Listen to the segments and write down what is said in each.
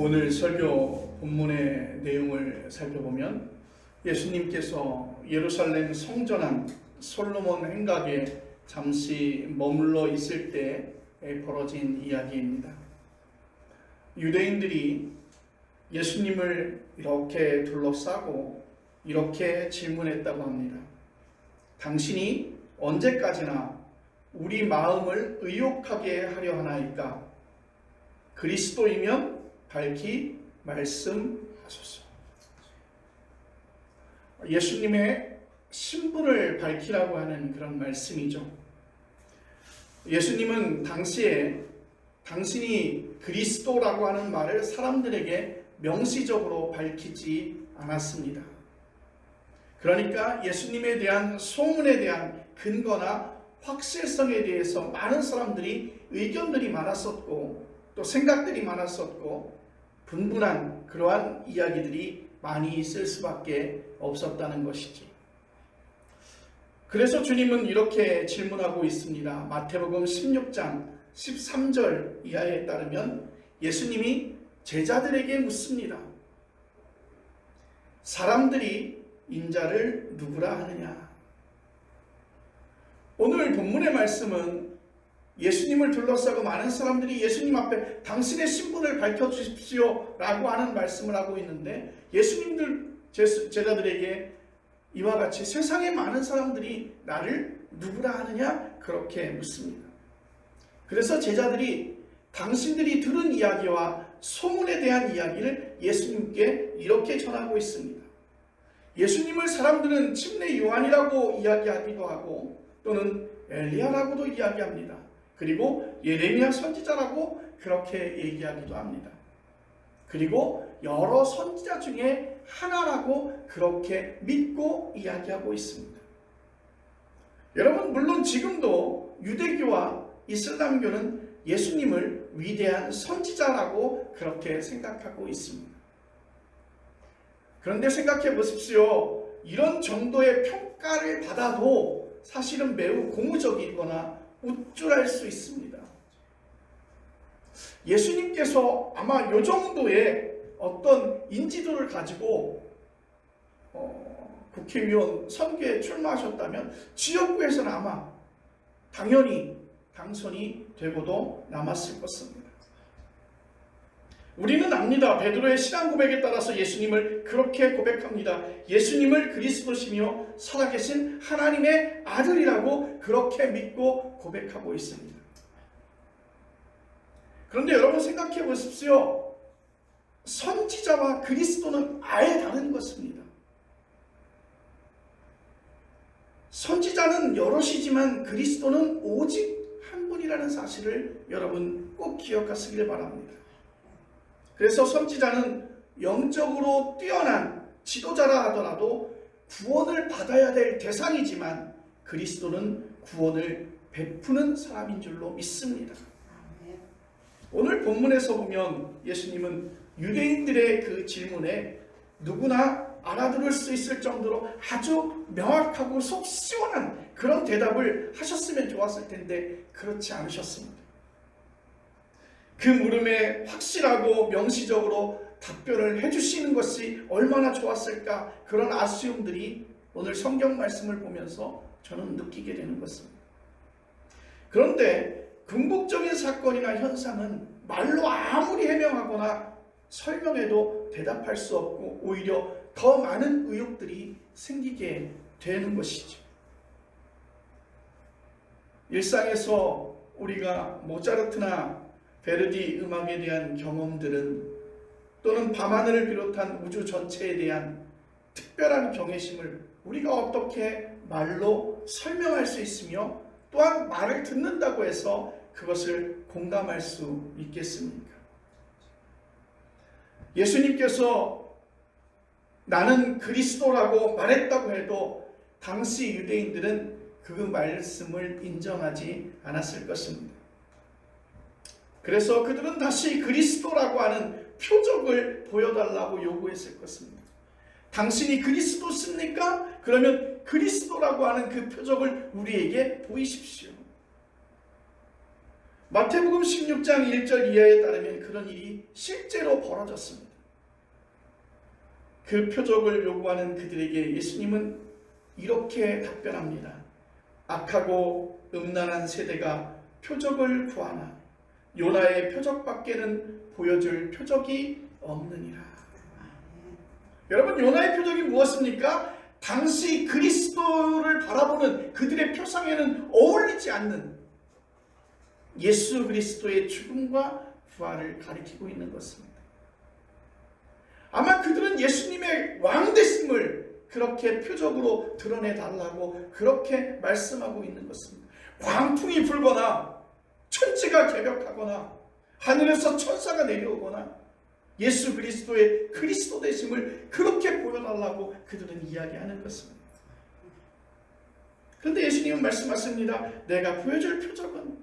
오늘 설교 본문의 내용을 살펴보면 예수님께서 예루살렘 성전한 솔로몬 행각에 잠시 머물러 있을 때 벌어진 이야기입니다. 유대인들이 예수님을 이렇게 둘러싸고 이렇게 질문했다고 합니다. 당신이 언제까지나 우리 마음을 의욕하게 하려 하나이까? 그리스도이면 밝히 말씀하소서. 예수님의 신분을 밝히라고 하는 그런 말씀이죠. 예수님은 당시에 당신이 그리스도라고 하는 말을 사람들에게 명시적으로 밝히지 않았습니다. 그러니까 예수님에 대한 소문에 대한 근거나 확실성에 대해서 많은 사람들이 의견들이 많았었고 또 생각들이 많았었고 분분한 그러한 이야기들이 많이 있을 수밖에 없었다는 것이지. 그래서 주님은 이렇게 질문하고 있습니다. 마태복음 16장 13절 이하에 따르면 예수님이 제자들에게 묻습니다. 사람들이 인자를 누구라 하느냐? 오늘 본문의 말씀은 예수님을 둘러싸고 많은 사람들이 예수님 앞에 당신의 신분을 밝혀주십시오 라고 하는 말씀을 하고 있는데 예수님들 제자들에게 이와 같이 세상에 많은 사람들이 나를 누구라 하느냐? 그렇게 묻습니다. 그래서 제자들이 당신들이 들은 이야기와 소문에 대한 이야기를 예수님께 이렇게 전하고 있습니다. 예수님을 사람들은 침례 요한이라고 이야기하기도 하고 또는 엘리야라고도 이야기합니다. 그리고 예레미야 선지자라고 그렇게 얘기하기도 합니다. 그리고 여러 선지자 중에 하나라고 그렇게 믿고 이야기하고 있습니다. 여러분, 물론 지금도 유대교와 이슬람교는 예수님을 위대한 선지자라고 그렇게 생각하고 있습니다. 그런데 생각해 보십시오. 이런 정도의 평가를 받아도 사실은 매우 고무적이거나 우쭐할 수 있습니다. 예수님께서 아마 이 정도의 어떤 인지도를 가지고 국회의원 선거에 출마하셨다면 지역구에서는 아마 당연히 당선이 되고도 남았을 것입니다. 우리는 압니다. 베드로의 신앙 고백에 따라서 예수님을 그렇게 고백합니다. 예수님을 그리스도시며 살아계신 하나님의 아들이라고 그렇게 믿고 고백하고 있습니다. 그런데 여러분 생각해 보십시오. 선지자와 그리스도는 아예 다른 것입니다. 선지자는 여럿이지만 그리스도는 오직 한 분이라는 사실을 여러분 꼭 기억하시길 바랍니다. 그래서 선지자는 영적으로 뛰어난 지도자라 하더라도 구원을 받아야 될 대상이지만 그리스도는 구원을 베푸는 사람인 줄로 믿습니다. 오늘 본문에서 보면 예수님은 유대인들의 그 질문에 누구나 알아들을 수 있을 정도로 아주 명확하고 속 시원한 그런 대답을 하셨으면 좋았을 텐데 그렇지 않으셨습니다. 그 물음에 확실하고 명시적으로 답변을 해주시는 것이 얼마나 좋았을까, 그런 아쉬움들이 오늘 성경 말씀을 보면서 저는 느끼게 되는 것입니다. 그런데 궁극적인 사건이나 현상은 말로 아무리 해명하거나 설명해도 대답할 수 없고 오히려 더 많은 의혹들이 생기게 되는 것이죠. 일상에서 우리가 모차르트나 베르디 음악에 대한 경험들은 또는 밤하늘을 비롯한 우주 전체에 대한 특별한 경외심을 우리가 어떻게 말로 설명할 수 있으며 또한 말을 듣는다고 해서 그것을 공감할 수 있겠습니까? 예수님께서 나는 그리스도라고 말했다고 해도 당시 유대인들은 그 말씀을 인정하지 않았을 것입니다. 그래서 그들은 다시 그리스도라고 하는 표적을 보여달라고 요구했을 것입니다. 당신이 그리스도십니까? 그러면 그리스도라고 하는 그 표적을 우리에게 보이십시오. 마태복음 16장 1절 이하에 따르면 그런 일이 실제로 벌어졌습니다. 그 표적을 요구하는 그들에게 예수님은 이렇게 답변합니다. 악하고 음란한 세대가 표적을 구하나 요나의 표적밖에는 보여줄 표적이 없느니라. 여러분, 요나의 표적이 무엇입니까? 당시 그리스도를 바라보는 그들의 표상에는 어울리지 않는 예수 그리스도의 죽음과 부활을 가리키고 있는 것입니다. 아마 그들은 예수님의 왕되심을 그렇게 표적으로 드러내달라고 그렇게 말씀하고 있는 것입니다. 광풍이 불거나 천지가 개벽하거나 하늘에서 천사가 내려오거나 예수 그리스도의 그리스도 되심을 그렇게 보여달라고 그들은 이야기하는 것입니다. 그런데 예수님은 말씀하십니다. 내가 보여줄 표적은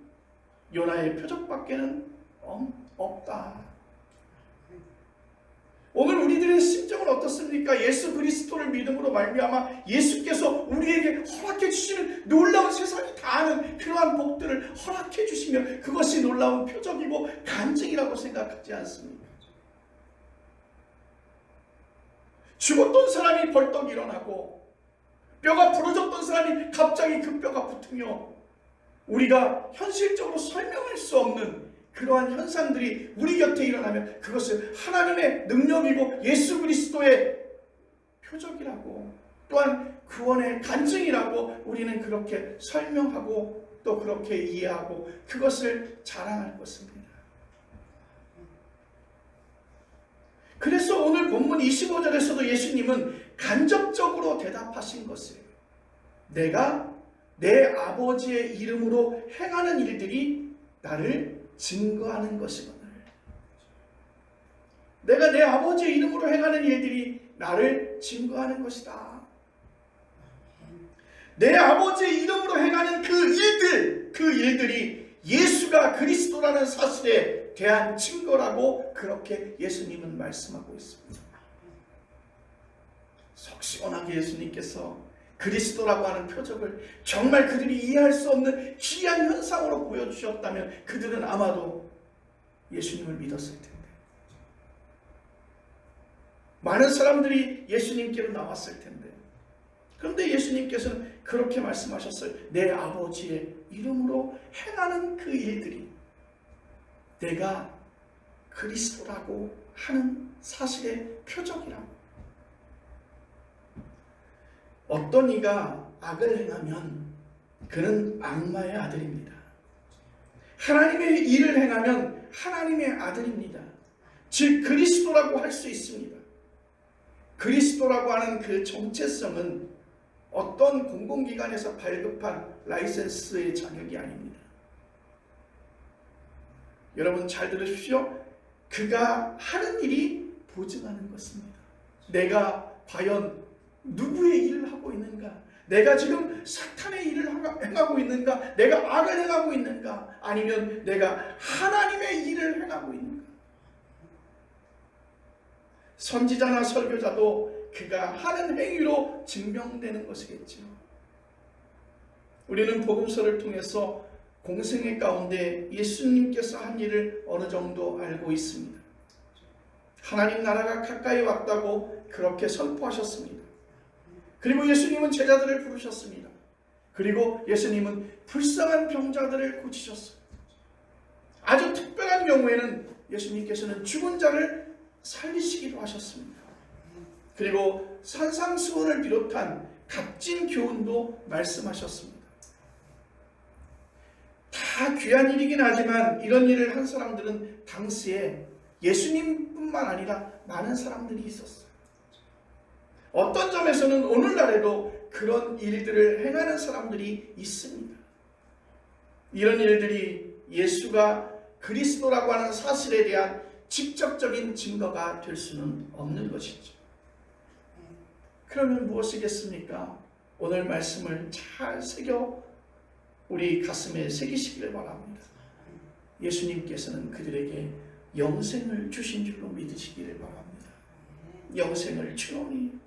요나의 표적밖에는 없다. 오늘 우리들의 심정은 어떻습니까? 예수 그리스도를 믿음으로 말미암아 예수께서 우리에게 허락해 주시는 놀라운 세상이 다 아는 그러한 복들을 허락해 주시며 그것이 놀라운 표적이고 간증이라고 생각하지 않습니까? 죽었던 사람이 벌떡 일어나고 뼈가 부러졌던 사람이 갑자기 그 뼈가 붙으며 우리가 현실적으로 설명할 수 없는 그러한 현상들이 우리 곁에 일어나면 그것을 하나님의 능력이고 예수 그리스도의 표적이라고 또한 구원의 간증이라고 우리는 그렇게 설명하고 또 그렇게 이해하고 그것을 자랑할 것입니다. 그래서 오늘 본문 25절에서도 예수님은 간접적으로 대답하신 것이에요. 내가 내 아버지의 이름으로 행하는 일들이 나를 증거하는 것이거늘. 내가 내 아버지의 이름으로 행하는 일들이 나를 증거하는 것이다. 내 아버지의 이름으로 행하는 그 일들이 예수가 그리스도라는 사실에 대한 증거라고 그렇게 예수님은 말씀하고 있습니다. 속 시원하게 예수님께서 그리스도라고 하는 표적을 정말 그들이 이해할 수 없는 기이한 현상으로 보여주셨다면 그들은 아마도 예수님을 믿었을 텐데, 많은 사람들이 예수님께로 나왔을 텐데, 그런데 예수님께서는 그렇게 말씀하셨어요. 내 아버지의 이름으로 행하는 그 일들이 내가 그리스도라고 하는 사실의 표적이라고. 어떤 이가 악을 행하면 그는 악마의 아들입니다. 하나님의 일을 행하면 하나님의 아들입니다. 즉 그리스도라고 할 수 있습니다. 그리스도라고 하는 그 정체성은 어떤 공공기관에서 발급한 라이센스의 자격이 아닙니다. 여러분 잘 들으십시오. 그가 하는 일이 보증하는 것입니다. 내가 과연 누구의 일을 하고 있는가? 내가 지금 사탄의 일을 행하고 있는가? 내가 악을 행하고 있는가? 아니면 내가 하나님의 일을 행하고 있는가? 선지자나 설교자도 그가 하는 행위로 증명되는 것이겠죠. 우리는 복음서를 통해서 공생애 가운데 예수님께서 한 일을 어느 정도 알고 있습니다. 하나님 나라가 가까이 왔다고 그렇게 선포하셨습니다. 그리고 예수님은 제자들을 부르셨습니다. 그리고 예수님은 불쌍한 병자들을 고치셨어요. 아주 특별한 경우에는 예수님께서는 죽은 자를 살리시기도 하셨습니다. 그리고 산상수훈을 비롯한 값진 교훈도 말씀하셨습니다. 다 귀한 일이긴 하지만 이런 일을 한 사람들은 당시에 예수님뿐만 아니라 많은 사람들이 있었어요. 어떤 점에서는 오늘날에도 그런 일들을 행하는 사람들이 있습니다. 이런 일들이 예수가 그리스도라고 하는 사실에 대한 직접적인 증거가 될 수는 없는 것이죠. 그러면 무엇이겠습니까? 오늘 말씀을 잘 새겨 우리 가슴에 새기시기를 바랍니다. 예수님께서는 그들에게 영생을 주신 줄로 믿으시기를 바랍니다. 영생을 주노니.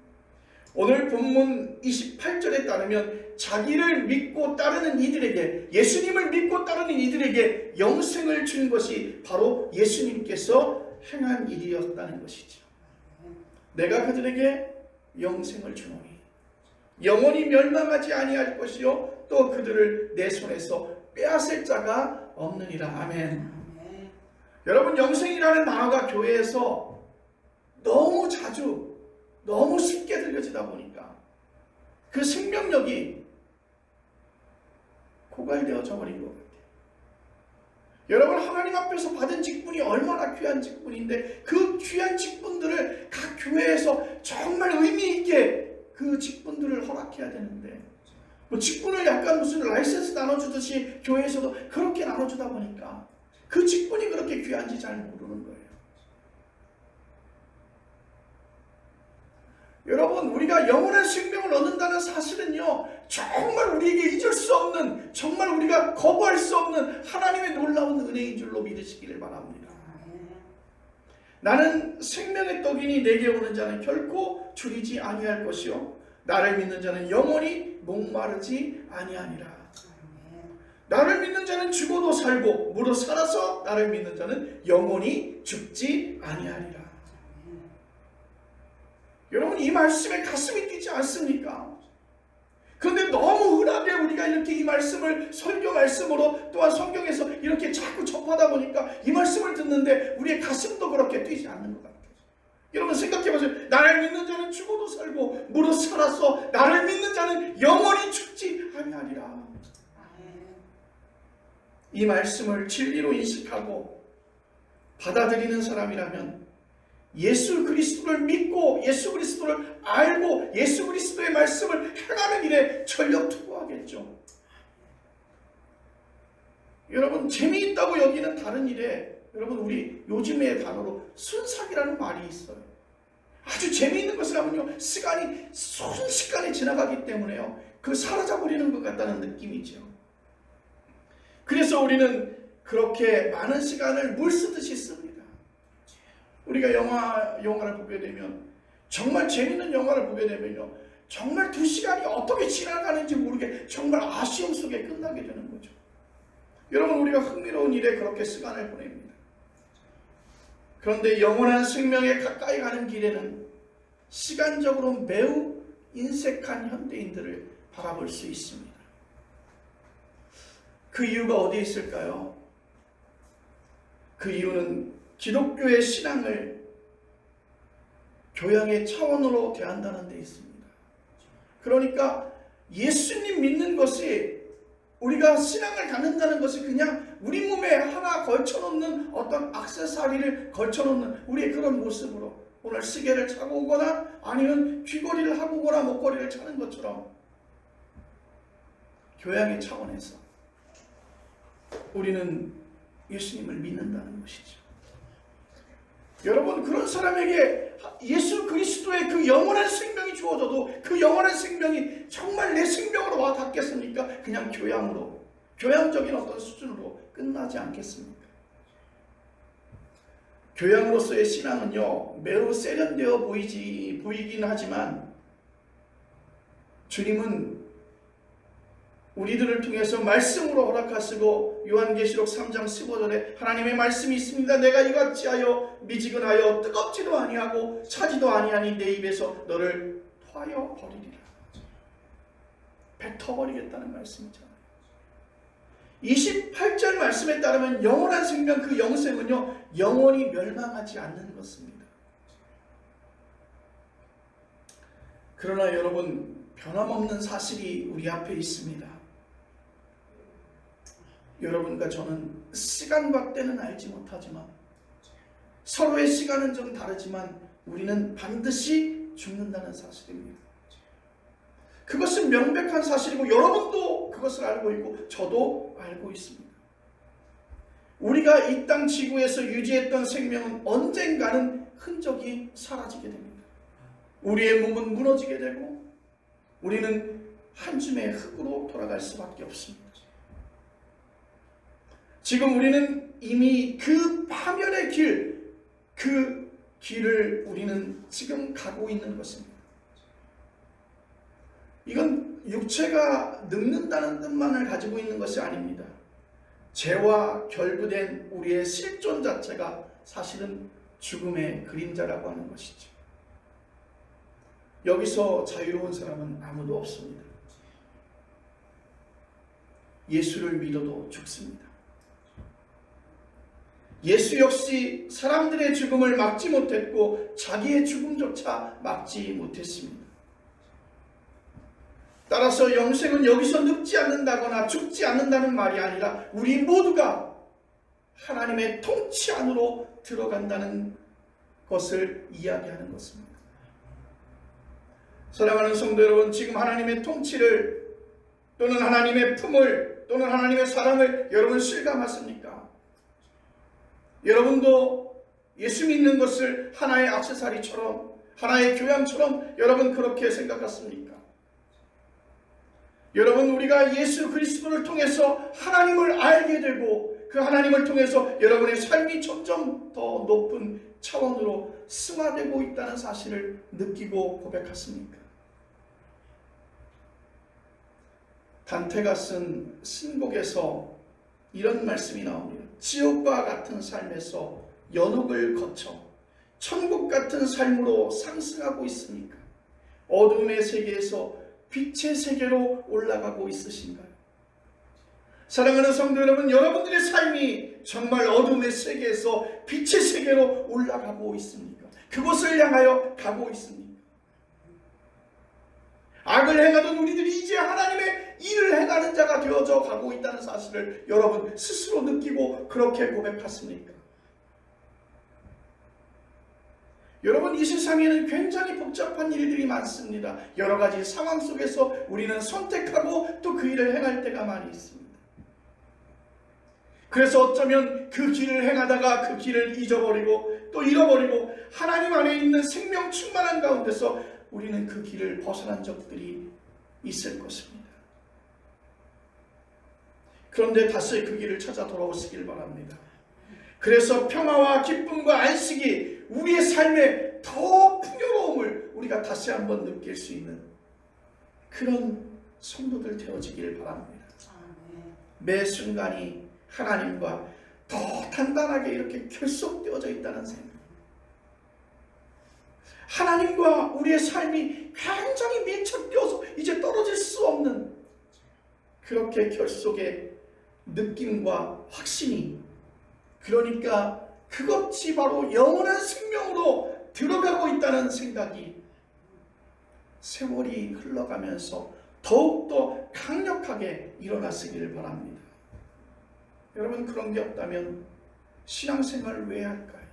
오늘 본문 28절에 따르면 자기를 믿고 따르는 이들에게, 예수님을 믿고 따르는 이들에게 영생을 준 것이 바로 예수님께서 행한 일이었다는 것이죠. 내가 그들에게 영생을 주노니 영원히 멸망하지 아니할 것이요 또 그들을 내 손에서 빼앗을 자가 없느니라. 아멘. 여러분, 영생이라는 단어가 교회에서 너무 자주 너무 쉽게 들려지다 보니까 그 생명력이 고갈되어져 버린 것 같아요. 여러분, 하나님 앞에서 받은 직분이 얼마나 귀한 직분인데 그 귀한 직분들을 각 교회에서 정말 의미 있게 그 직분들을 허락해야 되는데 뭐 직분을 약간 무슨 라이센스 나눠주듯이 교회에서도 그렇게 나눠주다 보니까 그 직분이 그렇게 귀한지 잘 모르는 거예요. 여러분, 우리가 영원한 생명을 얻는다는 사실은요, 정말 우리에게 잊을 수 없는, 정말 우리가 거부할 수 없는 하나님의 놀라운 은혜인 줄로 믿으시기를 바랍니다. 나는 생명의 떡이니 내게 오는 자는 결코 줄이지 아니할 것이요 나를 믿는 자는 영원히 목마르지 아니하니라. 나를 믿는 자는 죽어도 살고 무릇 살아서 나를 믿는 자는 영원히 죽지 아니하리라. 여러분, 이 말씀에 가슴이 뛰지 않습니까? 그런데 너무 흔하게 우리가 이렇게 이 말씀을 설교 말씀으로 또한 성경에서 이렇게 자꾸 접하다 보니까 이 말씀을 듣는데 우리의 가슴도 그렇게 뛰지 않는 것 같아요. 여러분, 생각해보세요. 나를 믿는 자는 죽어도 살고 무릇 살아서 나를 믿는 자는 영원히 죽지 아니하리라. 이 말씀을 진리로 인식하고 받아들이는 사람이라면 예수 그리스도를 믿고 예수 그리스도를 알고 예수 그리스도의 말씀을 행하는 일에 전력 투구하겠죠. 여러분, 재미있다고 여기는 다른 일에 여러분, 우리 요즘의 단어로 순삭이라는 말이 있어요. 아주 재미있는 것을 하면요, 시간이 순식간에 지나가기 때문에요, 그 사라져버리는 것 같다는 느낌이죠. 그래서 우리는 그렇게 많은 시간을 물 쓰듯이 씁니다. 우리가 영화를 보게 되면, 정말 재밌는 영화를 보게 되면요, 정말 2시간이 어떻게 지나가는지 모르게 정말 아쉬움 속에 끝나게 되는 거죠. 여러분, 우리가 흥미로운 일에 그렇게 시간을 보냅니다. 그런데 영원한 생명에 가까이 가는 길에는 시간적으로 매우 인색한 현대인들을 바라볼 수 있습니다. 그 이유가 어디에 있을까요? 그 이유는 기독교의 신앙을 교양의 차원으로 대한다는 데 있습니다. 그러니까 예수님 믿는 것이, 우리가 신앙을 갖는다는 것이 그냥 우리 몸에 하나 걸쳐놓는 어떤 액세서리를 걸쳐놓는 우리의 그런 모습으로, 오늘 시계를 차고 오거나 아니면 귀걸이를 하고 오거나 목걸이를 차는 것처럼 교양의 차원에서 우리는 예수님을 믿는다는 것이죠. 여러분, 그런 사람에게 예수 그리스도의 그 영원한 생명이 주어져도 그 영원한 생명이 정말 내 생명으로 와 닿겠습니까? 그냥 교양으로, 교양적인 어떤 수준으로 끝나지 않겠습니까? 교양으로서의 신앙은요, 매우 세련되어 보이긴 하지만 주님은 우리들을 통해서 말씀으로 허락하시고, 요한계시록 3장 15절에 하나님의 말씀이 있습니다. 내가 이같이 하여 미지근하여 뜨겁지도 아니하고 차지도 아니하니 내 입에서 너를 토하여 버리리라. 뱉어버리겠다는 말씀이잖아요. 28절 말씀에 따르면 영원한 생명, 그 영생은요, 영원히 멸망하지 않는 것입니다. 그러나 여러분, 변함없는 사실이 우리 앞에 있습니다. 여러분과 저는 시간과 때는 알지 못하지만, 서로의 시간은 좀 다르지만 우리는 반드시 죽는다는 사실입니다. 그것은 명백한 사실이고 여러분도 그것을 알고 있고 저도 알고 있습니다. 우리가 이 땅 지구에서 유지했던 생명은 언젠가는 흔적이 사라지게 됩니다. 우리의 몸은 무너지게 되고 우리는 한 줌의 흙으로 돌아갈 수밖에 없습니다. 지금 우리는 이미 그 파멸의 길, 그 길을 우리는 지금 가고 있는 것입니다. 이건 육체가 늙는다는 뜻만을 가지고 있는 것이 아닙니다. 죄와 결부된 우리의 실존 자체가 사실은 죽음의 그림자라고 하는 것이죠. 여기서 자유로운 사람은 아무도 없습니다. 예수를 믿어도 죽습니다. 예수 역시 사람들의 죽음을 막지 못했고 자기의 죽음조차 막지 못했습니다. 따라서 영생은 여기서 늙지 않는다거나 죽지 않는다는 말이 아니라 우리 모두가 하나님의 통치 안으로 들어간다는 것을 이야기하는 것입니다. 사랑하는 성도 여러분, 지금 하나님의 통치를 또는 하나님의 품을 또는 하나님의 사랑을 여러분 실감하십니까? 여러분도 예수 믿는 것을 하나의 액세서리처럼 하나의 교양처럼 여러분 그렇게 생각하십니까? 여러분, 우리가 예수 그리스도를 통해서 하나님을 알게 되고 그 하나님을 통해서 여러분의 삶이 점점 더 높은 차원으로 승화되고 있다는 사실을 느끼고 고백하십니까? 단테가 쓴 신곡에서 이런 말씀이 나옵니다. 지옥과 같은 삶에서 연옥을 거쳐 천국 같은 삶으로 상승하고 있으니까 어둠의 세계에서 빛의 세계로 올라가고 있으신가요? 사랑하는 성도 여러분, 여러분들의 삶이 정말 어둠의 세계에서 빛의 세계로 올라가고 있습니까? 그곳을 향하여 가고 있습니까? 악을 행하던 우리들이 이제 하나님의 일을 행하는 자가 되어져 가고 있다는 사실을 여러분 스스로 느끼고 그렇게 고백하십니까? 여러분, 이 세상에는 굉장히 복잡한 일들이 많습니다. 여러 가지 상황 속에서 우리는 선택하고 또 그 일을 행할 때가 많이 있습니다. 그래서 어쩌면 그 길을 행하다가 그 길을 잊어버리고 또 잃어버리고 하나님 안에 있는 생명 충만한 가운데서 우리는 그 길을 벗어난 적들이 있을 것입니다. 그런데 다시 그 길을 찾아 돌아오시길 바랍니다. 그래서 평화와 기쁨과 안식이 우리의 삶에 더 풍요로움을 우리가 다시 한번 느낄 수 있는 그런 성도들 되어지길 바랍니다. 매 순간이 하나님과 더 단단하게 이렇게 결속되어져 있다는 생각, 하나님과 우리의 삶이 굉장히 밀착되어서 이제 떨어질 수 없는 그렇게 결속의 느낌과 확신이, 그러니까 그것이 바로 영원한 생명으로 들어가고 있다는 생각이 세월이 흘러가면서 더욱더 강력하게 일어나시기를 바랍니다. 여러분, 그런 게 없다면 신앙생활을 왜 할까요?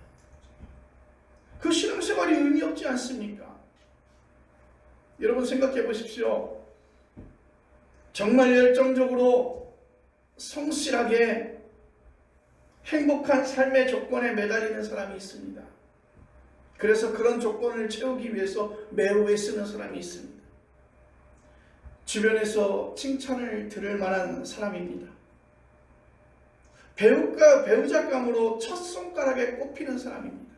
그 신앙생활이 의미 없지 않습니까? 여러분 생각해 보십시오. 정말 열정적으로 성실하게 행복한 삶의 조건에 매달리는 사람이 있습니다. 그래서 그런 조건을 채우기 위해서 매우 애쓰는 사람이 있습니다. 주변에서 칭찬을 들을 만한 사람입니다. 배우자감으로 첫 손가락에 꼽히는 사람입니다.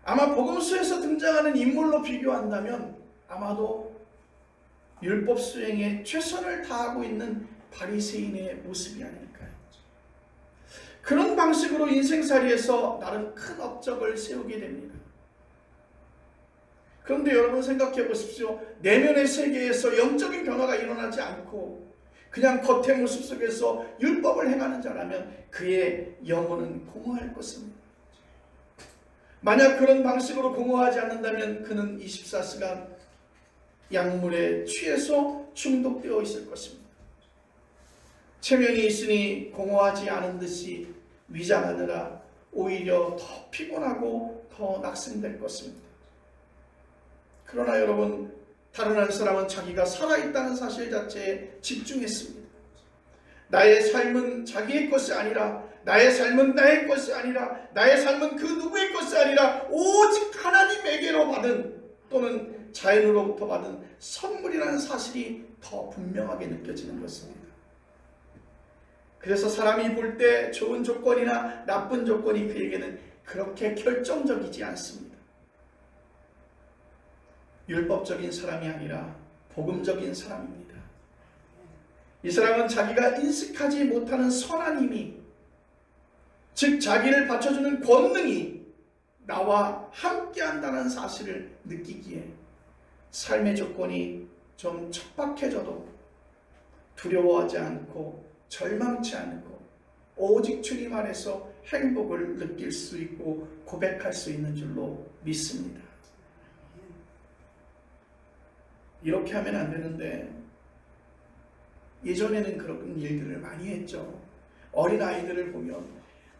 아마 복음서에서 등장하는 인물로 비교한다면 아마도 율법 수행에 최선을 다하고 있는 바리새인의 모습이 아닐까요? 그런 방식으로 인생살이에서 나름 큰 업적을 세우게 됩니다. 그런데 여러분 생각해 보십시오. 내면의 세계에서 영적인 변화가 일어나지 않고 그냥 겉의 모습 속에서 율법을 행하는 자라면 그의 영혼은 공허할 것입니다. 만약 그런 방식으로 공허하지 않는다면 그는 24시간 약물에 취해서 중독되어 있을 것입니다. 체면이 있으니 공허하지 않은 듯이 위장하느라 오히려 더 피곤하고 더 낙심될 것입니다. 그러나 여러분, 다른 한 사람은 자기가 살아있다는 사실 자체에 집중했습니다. 나의 삶은 자기의 것이 아니라, 나의 삶은 나의 것이 아니라, 나의 삶은 그 누구의 것이 아니라 오직 하나님에게로 받은 또는 자연으로부터 받은 선물이라는 사실이 더 분명하게 느껴지는 것입니다. 그래서 사람이 볼 때 좋은 조건이나 나쁜 조건이 그에게는 그렇게 결정적이지 않습니다. 율법적인 사람이 아니라 복음적인 사람입니다. 이 사람은 자기가 인식하지 못하는 선한 힘이, 즉 자기를 받쳐주는 권능이 나와 함께한다는 사실을 느끼기에 삶의 조건이 좀 척박해져도 두려워하지 않고 절망치 않고 오직 주님 안에서 행복을 느낄 수 있고 고백할 수 있는 줄로 믿습니다. 이렇게 하면 안 되는데 예전에는 그런 일들을 많이 했죠. 어린아이들을 보면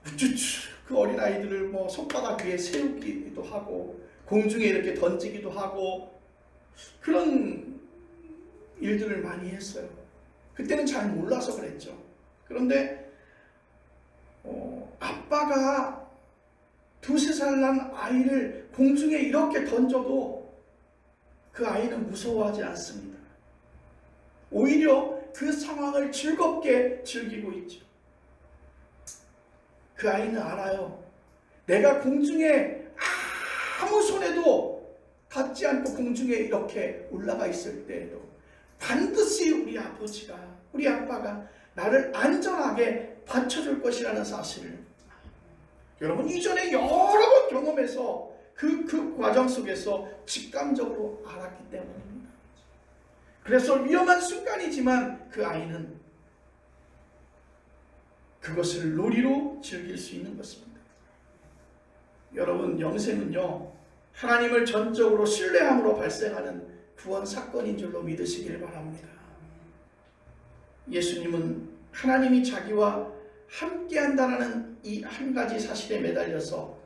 우쭈쭈 그 어린아이들을 손바닥 위에 세우기도 하고 공중에 이렇게 던지기도 하고 그런 일들을 많이 했어요. 그때는 잘 몰라서 그랬죠. 그런데 아빠가 2~3살 난 아이를 공중에 이렇게 던져도 그 아이는 무서워하지 않습니다. 오히려 그 상황을 즐겁게 즐기고 있죠. 그 아이는 알아요. 내가 공중에 아무 손에도 닿지 않고 공중에 이렇게 올라가 있을 때에도 반드시 우리 아버지가, 우리 아빠가 나를 안전하게 받쳐줄 것이라는 사실을 여러분 이전에 여러 번 경험해서 그 과정 속에서 직감적으로 알았기 때문입니다. 그래서 위험한 순간이지만 그 아이는 그것을 놀이로 즐길 수 있는 것입니다. 여러분 영생은요 하나님을 전적으로 신뢰함으로 발생하는 구원 사건인 줄로 믿으시길 바랍니다. 예수님은 하나님이 자기와 함께한다는 이 한 가지 사실에 매달려서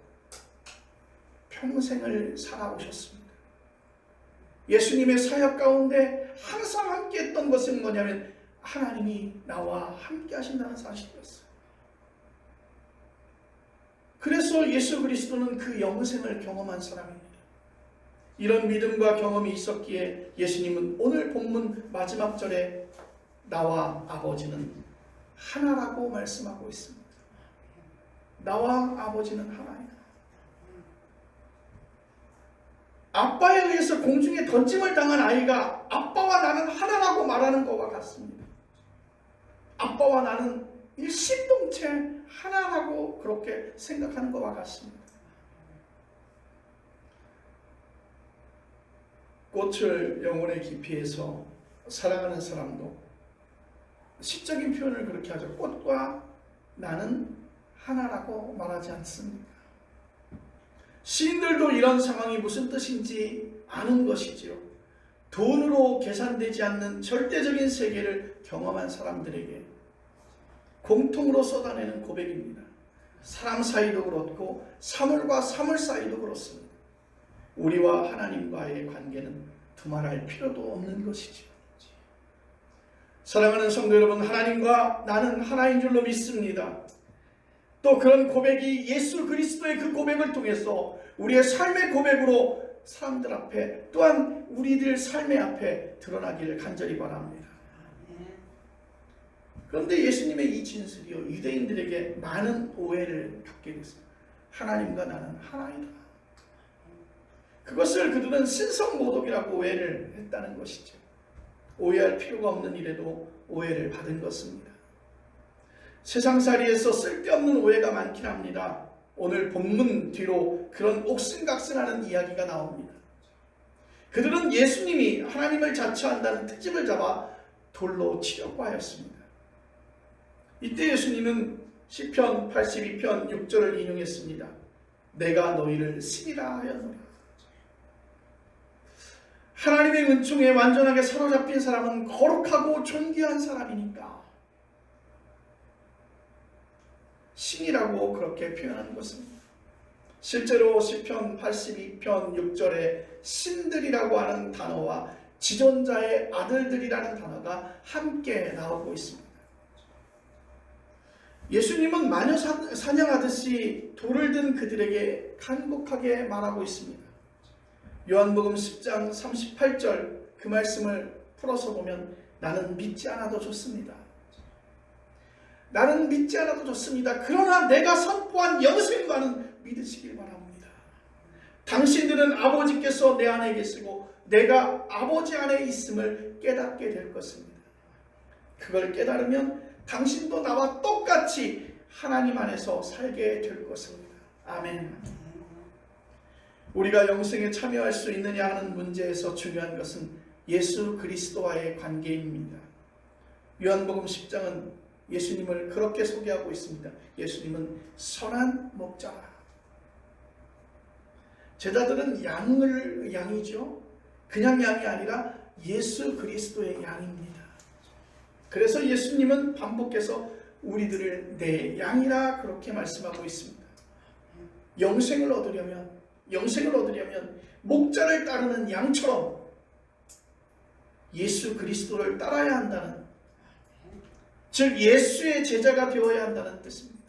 평생을 살아오셨습니다. 예수님의 사역 가운데 항상 함께했던 것은 뭐냐면 하나님이 나와 함께 하신다는 사실이었어요. 그래서 예수 그리스도는 그 영생을 경험한 사람입니다. 이런 믿음과 경험이 있었기에 예수님은 오늘 본문 마지막 절에 나와 아버지는 하나라고 말씀하고 있습니다. 나와 아버지는 하나이다. 아빠에 의해서 공중에 던짐을 당한 아이가 아빠와 나는 하나라고 말하는 것과 같습니다. 아빠와 나는 일심동체 하나라고 그렇게 생각하는 것과 같습니다. 꽃을 영혼의 깊이에서 사랑하는 사람도 시적인 표현을 그렇게 하죠. 꽃과 나는 하나라고 말하지 않습니다. 시인들도 이런 상황이 무슨 뜻인지 아는 것이지요. 돈으로 계산되지 않는 절대적인 세계를 경험한 사람들에게 공통으로 쏟아내는 고백입니다. 사람 사이도 그렇고 사물과 사물 사이도 그렇습니다. 우리와 하나님과의 관계는 두말할 필요도 없는 것이죠. 사랑하는 성도 여러분, 하나님과 나는 하나인 줄로 믿습니다. 또 그런 고백이 예수 그리스도의 그 고백을 통해서 우리의 삶의 고백으로 사람들 앞에 또한 우리들 삶의 앞에 드러나기를 간절히 바랍니다. 그런데 예수님의 이 진술이요 유대인들에게 많은 오해를 갖게 됐습니다. 하나님과 나는 하나이다. 그것을 그들은 신성모독이라고 오해를 했다는 것이죠. 오해할 필요가 없는 일에도 오해를 받은 것입니다. 세상살이에서 쓸데없는 오해가 많긴 합니다. 오늘 본문 뒤로 그런 옥신각신하는 이야기가 나옵니다. 그들은 예수님이 하나님을 자처한다는 특집을 잡아 돌로 치려고 하였습니다. 이때 예수님은 시편 82편 6절을 인용했습니다. 내가 너희를 신이라 하였노라. 하나님의 은총에 완전하게 사로잡힌 사람은 거룩하고 존귀한 사람이니까 신이라고 그렇게 표현하는 것입니다. 실제로 시편 82편 6절에 신들이라고 하는 단어와 지존자의 아들들이라는 단어가 함께 나오고 있습니다. 예수님은 마녀 사냥하듯이 돌을 든 그들에게 간곡하게 말하고 있습니다. 요한복음 10장 38절 그 말씀을 풀어서 보면 나는 믿지 않아도 좋습니다. 나는 믿지 않아도 좋습니다. 그러나 내가 선포한 영생과는 믿으시길 바랍니다. 당신들은 아버지께서 내 안에 계시고 내가 아버지 안에 있음을 깨닫게 될 것입니다. 그걸 깨달으면 당신도 나와 똑같이 하나님 안에서 살게 될 것입니다. 아멘. 우리가 영생에 참여할 수 있느냐 하는 문제에서 중요한 것은 예수 그리스도와의 관계입니다. 요한복음 10장은 예수님을 그렇게 소개하고 있습니다. 예수님은 선한 목자라. 제자들은 양이죠. 그냥 양이 아니라 예수 그리스도의 양입니다. 그래서 예수님은 반복해서 우리들을 내 양이라 그렇게 말씀하고 있습니다. 영생을 얻으려면 목자를 따르는 양처럼 예수 그리스도를 따라야 한다는, 즉 예수의 제자가 되어야 한다는 뜻입니다.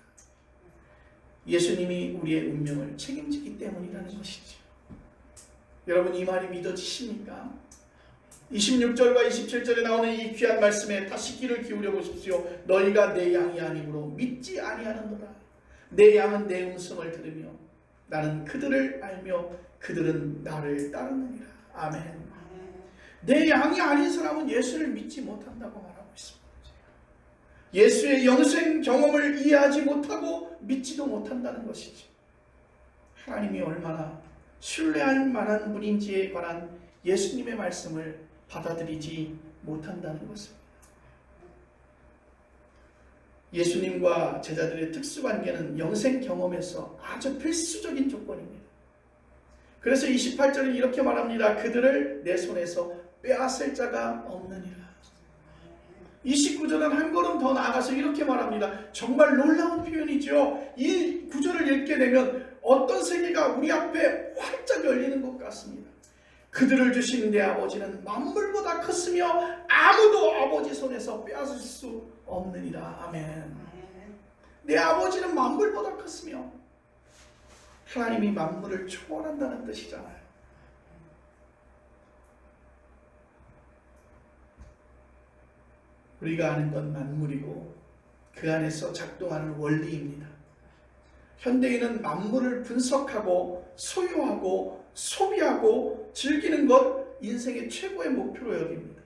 예수님이 우리의 운명을 책임지기 때문이라는 것이죠. 여러분, 이 말이 믿어지십니까? 26절과 27절에 나오는 이 귀한 말씀에 다시 귀를 기울여 보십시오. 너희가 내 양이 아니므로 믿지 아니하는도다. 내 양은 내 음성을 들으며 나는 그들을 알며 그들은 나를 따르느니라. 아멘. 내 양이 아닌 사람은 예수를 믿지 못한다고 말하고 있습니다. 예수의 영생 경험을 이해하지 못하고 믿지도 못한다는 것이죠. 하나님이 얼마나 신뢰할 만한 분인지에 관한 예수님의 말씀을 받아들이지 못한다는 것입니다. 예수님과 제자들의 특수관계는 영생 경험에서 아주 필수적인 조건입니다. 그래서 28절은 이렇게 말합니다. 그들을 내 손에서 빼앗을 자가 없느니라. 29절은 한 걸음 더 나아가서 이렇게 말합니다. 정말 놀라운 표현이죠. 이 구절을 읽게 되면 어떤 세계가 우리 앞에 활짝 열리는 것 같습니다. 그들을 주신 내 아버지는 만물보다 컸으며 아무도 아버지 손에서 빼앗을 수 없느니라. 아멘. 내 아버지는 만물보다 컸으며, 하나님이 만물을 초월한다는 뜻이잖아요. 우리가 아는 건 만물이고 그 안에서 작동하는 원리입니다. 현대인은 만물을 분석하고 소유하고 소비하고 즐기는 것 인생의 최고의 목표로 여깁니다.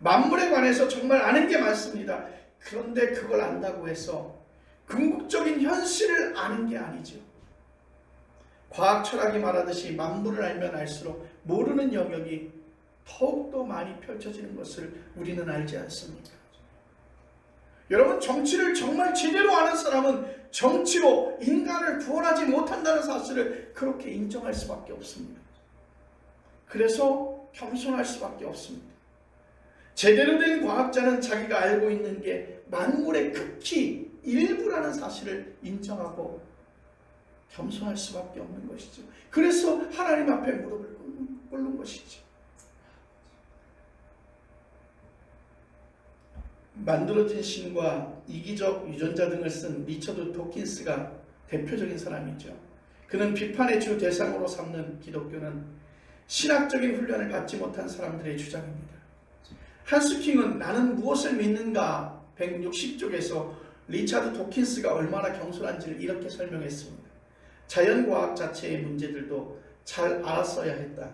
만물에 관해서 정말 아는 게 많습니다. 그런데 그걸 안다고 해서 궁극적인 현실을 아는 게 아니죠. 과학 철학이 말하듯이 만물을 알면 알수록 모르는 영역이 더욱더 많이 펼쳐지는 것을 우리는 알지 않습니까? 여러분, 정치를 정말 제대로 아는 사람은 정치로 인간을 구원하지 못한다는 사실을 그렇게 인정할 수밖에 없습니다. 그래서 겸손할 수밖에 없습니다. 제대로 된 과학자는 자기가 알고 있는 게 만물의 극히 일부라는 사실을 인정하고 겸손할 수밖에 없는 것이죠. 그래서 하나님 앞에 무릎을 꿇는 것이죠. 만들어진 신과 이기적 유전자 등을 쓴 리처드 도킨스가 대표적인 사람이죠. 그는 비판의 주 대상으로 삼는 기독교는 신학적인 훈련을 받지 못한 사람들의 주장입니다. 한스킹은 나는 무엇을 믿는가 160쪽에서 리처드 도킨스가 얼마나 겸손한지를 이렇게 설명했습니다. 자연과학 자체의 문제들도 잘 알았어야 했다.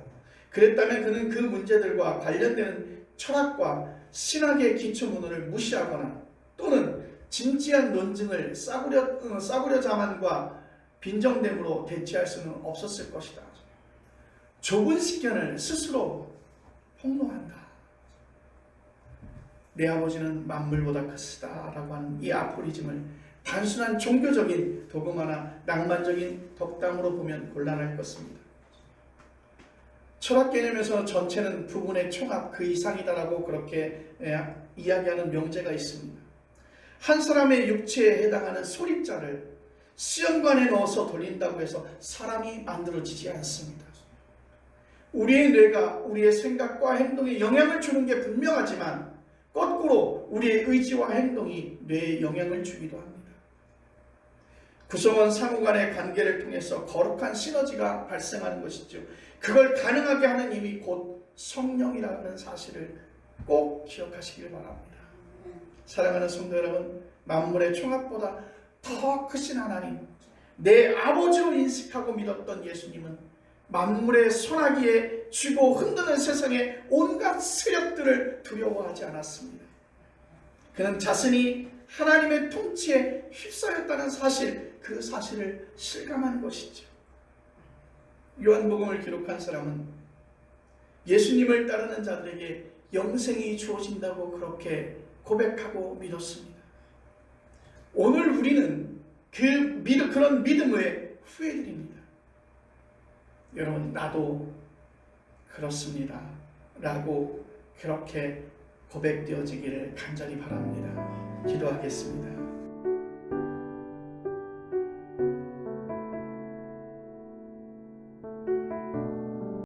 그랬다면 그는 그 문제들과 관련되는 철학과 신학의 기초문헌을 무시하거나 또는 진지한 논증을 싸구려 자만과 빈정됨으로 대체할 수는 없었을 것이다. 좁은 식견을 스스로 폭로한다. 내 아버지는 만물보다 크시다 라고 하는 이 아포리즘을 단순한 종교적인 도그마나 낭만적인 덕담으로 보면 곤란할 것입니다. 철학 개념에서 전체는 부분의 총합 그 이상이다라고 그렇게 이야기하는 명제가 있습니다. 한 사람의 육체에 해당하는 소립자를 수연관에 넣어서 돌린다고 해서 사람이 만들어지지 않습니다. 우리의 뇌가 우리의 생각과 행동에 영향을 주는 게 분명하지만 거꾸로 우리의 의지와 행동이 뇌에 영향을 주기도 합니다. 구성원 상호 간의 관계를 통해서 거룩한 시너지가 발생하는 것이죠. 그걸 가능하게 하는 힘이 곧 성령이라는 사실을 꼭 기억하시길 바랍니다. 사랑하는 성도 여러분, 만물의 총합보다 더 크신 하나님, 내 아버지로 인식하고 믿었던 예수님은 만물의 소나기에 쥐고 흔드는 세상의 온갖 세력들을 두려워하지 않았습니다. 그는 자신이 하나님의 통치에 휩싸였다는 사실, 그 사실을 실감한 것이죠. 요한복음을 기록한 사람은 예수님을 따르는 자들에게 영생이 주어진다고 그렇게 고백하고 믿었습니다. 오늘 우리는 그런 믿음의 후예들입니다. 여러분, 나도 그렇습니다 라고 그렇게 고백되어지기를 간절히 바랍니다. 기도하겠습니다.